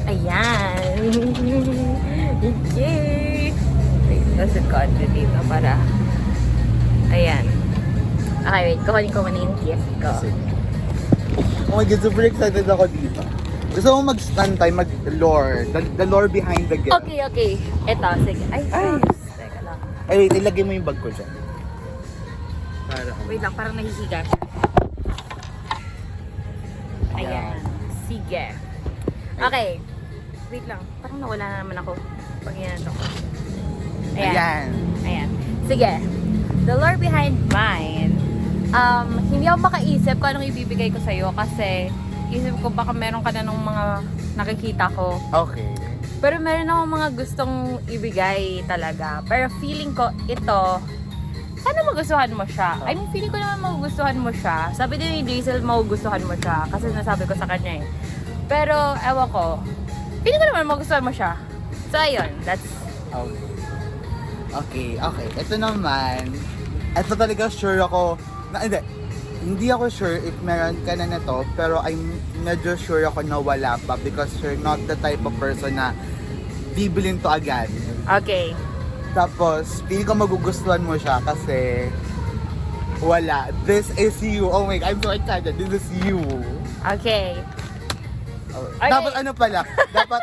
Ayan. Yay! Wait, nasa konti dito para... Ayan. Okay, wait. Kukunin ko muna yung gift ko. Oh my God, super excited ako dito. Gusto mo mag-stand tayo, mag-lore. The lore behind the gift. Okay, okay. Ito, sige. Ay, teka lang. Ay, wait, ilagay mo yung bag ko dyan. Para, Wait lang, parang nahihiga siya. Ayan. Sige. Okay. Wait lang. Parang nawala na naman ako. Pag yan ito. Ayan. Ayan. Sige. The lore behind mine. Hindi ako makaisip kung anong ibibigay ko sa'yo kasi isip ko baka meron ka na nung mga nakikita ko. Okay. Pero meron akong mga gustong ibigay talaga. Pero feeling ko ito, sana magustuhan mo siya. I mean, feeling ko naman magugustuhan mo siya. Sabi din ni Diesel, magugustuhan mo siya. Kasi nasabi ko sa kanya eh. Pero, ewan ko. Feeling ko naman magustuhan mo siya. So, ayun. That's... Okay. Ito naman, ito talaga sure ako, na, hindi ako sure if meron ka na nito, pero I'm medyo sure ako na wala pa because you're not the type of person na bibilin to agad. Okay. Tapos, feeling ko magugustuhan mo siya kasi wala. This is you. Oh my God, I'm so excited. This is you. Okay. Okay. Dapat ano pala, dapat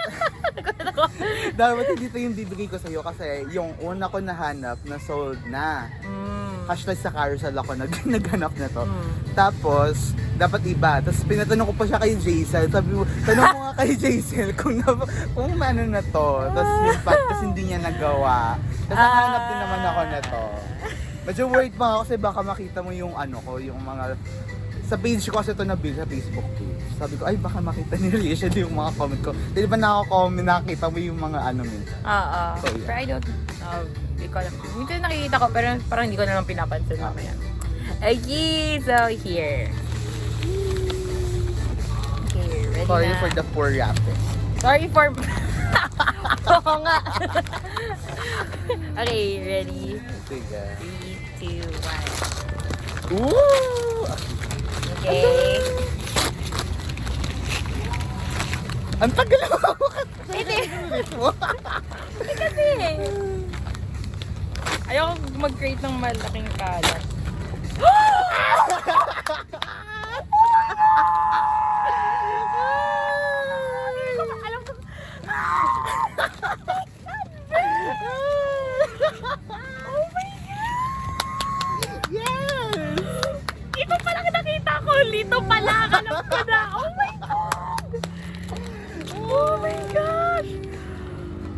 hindi ito yung bibigay ko sa'yo kasi yung una ko nahanap na sold na. Hashtag sa carousel ako naghanap na to. Tapos, dapat iba. Tapos pinatanong ko pa siya kay Jason. Sabi mo, tanong mo nga kay Jason kung ano na to. Tapos yung tapos hindi niya nagawa. Tapos nahanap din naman ako na to. Medyo worried pa ako kasi baka makita mo yung ano ko, yung mga... Sa page ko kasi ito nabili sa Facebook page. Sabi ko, ay baka makita ni Alicia yung mga comment ko. Di ba nakaka-comment, nakakita mo yung mga ano mo. Oo. So, yeah. Pero I don't know. Hindi ko alam. Minsan nakikita ko pero parang hindi ko na lang pinapansin mamaya. Okay, so here. Okay, ready Sorry na. for the poor wrapping. Sorry for... Oo nga. Okay, ready? Sige. 3, 2, 1. Ooh! Okay. Ang tagal na ako Hindi. mo. Kasi ayoko mag-create ng malaking kalat. Alam ko. Oh my God! Yes! Ito pala nakita ko. Lito pala. Alam ko na. Oh my God! Oh my gosh!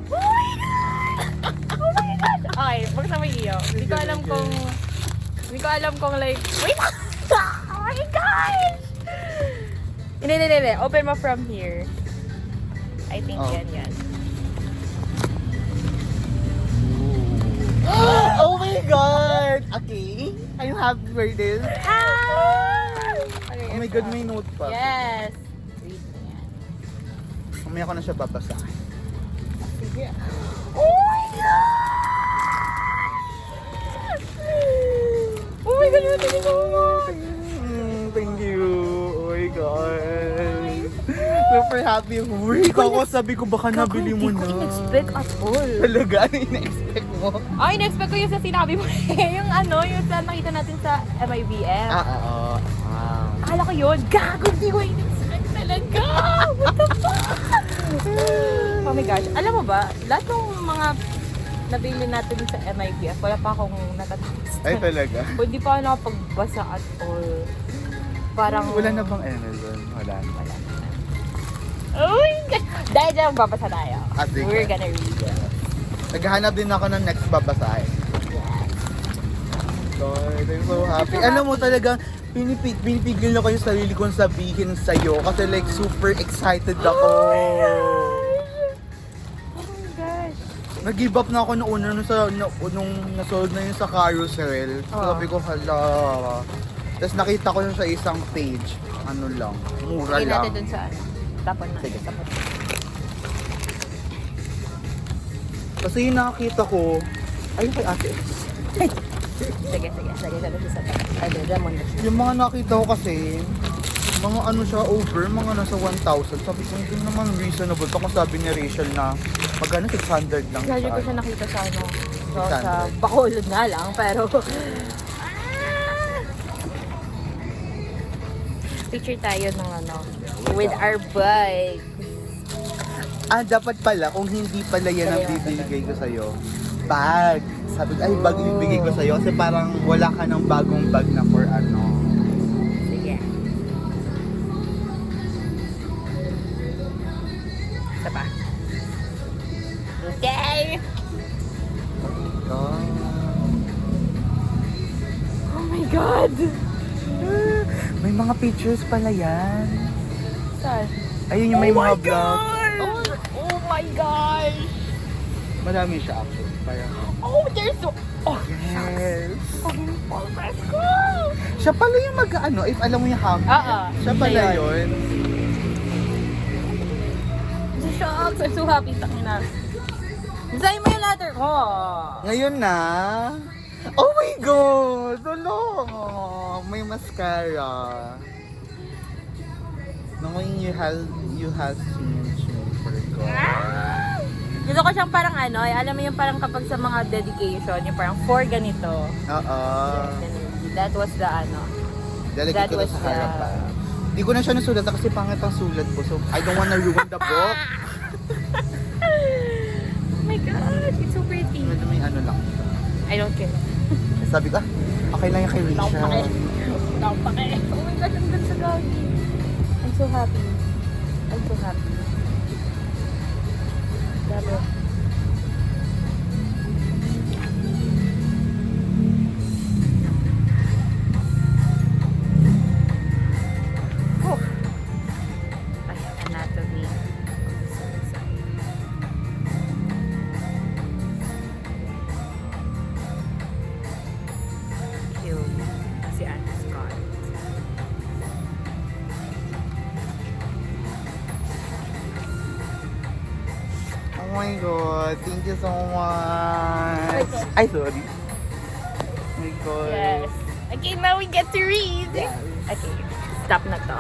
Oh my God! Oh my God! Okay, buksan mo iyo. Hindi ko alam kung like... Wait! Oh my gosh! Hindi. Open mo from here. I think Oh. yan. Oh my God! Okay. I'm happy for this. Okay, Oh my God, may note pa. Yes! Read mo yan. Mamaya ko na siya babasahin. Sige. Oh my God! Oh my God, matinig ako mo! Thank you. Oh my God. Super happy. Worried ako. Sabi ko baka nabili mo na. Hindi ko in-expect at all. Talaga? Ano yung na-expect mo? Ay, in-expect ko yung sa sinabi mo. Yung yung sa nakita natin sa MIBF. Oo. Akala ko yun. Gago, hindi ko in-expect talaga. What the fuck? Oh my gosh. Alam mo ba, lahat ng mga nabili natin sa MIBF, wala pa akong natatapos. Ay, talaga? Hindi pa ako nakapagbasa at all. Parang... Wala na bang Amazon? Wala na. Wala na. Oh my God! Dahil dyan, babasa tayo. Sige. We're gonna read it. Naghahanap din ako ng next babasahin. Yes. God, I'm so happy. Alam mo talagang pinipigil na ko yung sarili kong sabihin sa'yo kasi like super excited ako. Oh my gosh. Nag-give up na ako noong una nung nasold na yun sa carousel. Sabi ko, hala. Tapos nakita ko yun sa isang page. Ano lang, mura Lagay lang. natin dun sa ano. Tapon na. Sige. Tapon. Kasi yung nakakita ko, ayun kay Ate S. Sige. Lagay natin sa tapon. Ay, dyan mo na. Yung mga nakita ko kasi, Mga ano siya, over, mga nasa 1,000. Sabi ko, hindi naman reasonable. Baka sabi ni Rachel na magkano 600 lang Lagi ko siya. siya nakita sa ano. So, sa 600. Bacolod nga lang, pero... Picture tayo ng ano, with our bike. Ah, dapat pala, kung hindi pala yan ang bibigay ko sa'yo, bag. Sabi ko, ay, bag yung bibigay ko sa'yo kasi parang wala ka ng bagong bag na for ano. Sige. Isa pa. Okay! Oh. Oh my God! May mga pictures pala yan. Saan? Ayun yung may Oh my mga vlog. God! Oh my gosh! Madami siya actually. Parang, Oh, there's so... Oh, yes. oh, let's go! Siya pala yung mag-ano, if alam mo yung hammer. Oo. Siya pala Siya yun. I'm shocked. I'm so happy. Takina. Design mo yung letter ko. Ngayon na. Oh my God! Tulong! May mascara. No, you have seen for God. Gusto ko siyang parang ano, alam mo yung parang kapag sa mga dedication, yung parang for ganito. Oo. That was the ano. Delegate That ko na was sa the- harapan. Di ko na siya nasulat kasi pangit ang sulat ko. So, I don't wanna ruin the book. Oh my gosh, it's so pretty. Medyo may ano lang. I don't care. Sabi ko, okay lang yung kay Wala akong pake. Rachel. Wala akong pake. Oh my gosh, ang ganda sa gagi. I'm so happy. I'm so happy. Grabe. Oh. Ay, anatomy. Cute. Si Anna Scott. Oh my God, thank you so much. Ay, sorry. Oh my God. Yes. Okay, now we get to read. Okay, stop na to.